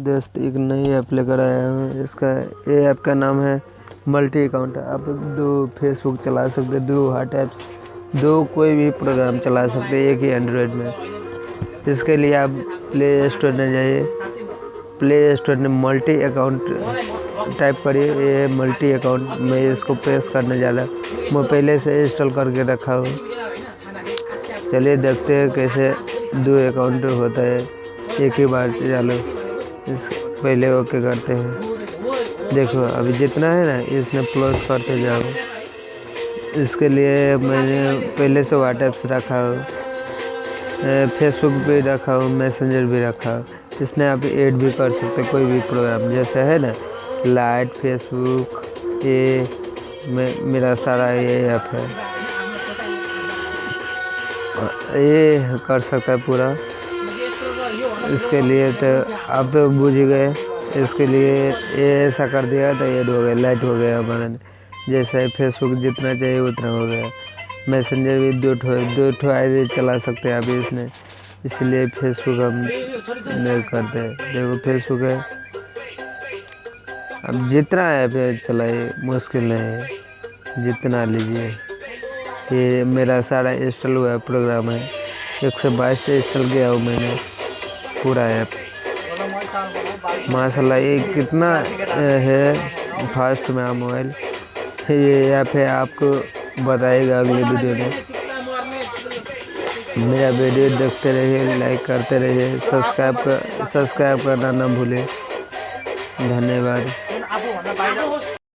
दोस्त एक नई ऐप लेकर आया हूँ। ये ऐप का नाम है मल्टी अकाउंट। आप दो फेसबुक चला सकते हैं, दो हॉट ऐप्स, दो कोई भी प्रोग्राम चला सकते हैं एक ही एंड्रॉयड में। इसके लिए आप प्ले स्टोर में जाइए, प्ले स्टोर में मल्टी अकाउंट टाइप करिए। ये मल्टी अकाउंट में इसको प्रेस करने जा रहा है। मैं पहले से इंस्टॉल करके रखा हूँ। चलिए देखते हैं कैसे दो अकाउंट होता है एक ही बार। चलो इस पहले ओके करते हैं। देखो अभी जितना है ना इसमें प्लस करते जाओ। इसके लिए मैंने पहले से व्हाट्सएप रखा हो, फेसबुक भी रखा हो, मैसेंजर भी रखा हो। इसमें आप ऐड भी कर सकते कोई भी प्रोग्राम, जैसे है ना लाइट, फेसबुक, ये मेरा सारा ये ऐप है, ये कर सकता है पूरा। इसके लिए तो आप तो बुझ गए। इसके लिए ये ऐसा कर दिया तो ऐड हो गया, लाइट हो गया हमारा। जैसे फेसबुक जितना चाहिए उतना हो गया। मैसेंजर भी दो ठो आईडी चला सकते हैं आप इसमें, इसलिए फेसबुक हम नहीं करते। देखो फेसबुक है, अब जितना ऐप है चलाइए, मुश्किल नहीं है, जितना लीजिए। ये मेरा सारा इंस्टॉल हुआ प्रोग्राम है, 122 से इंस्टॉल किया हूँ मैंने पूरा ऐप। माशाल्लाह ये कितना है फास्ट मेरा मोबाइल। ये ऐप है, आपको बताएगा अगले वीडियो में। मेरा वीडियो देखते रहिए, लाइक करते रहिए, सब्सक्राइब करना ना भूलें। धन्यवाद।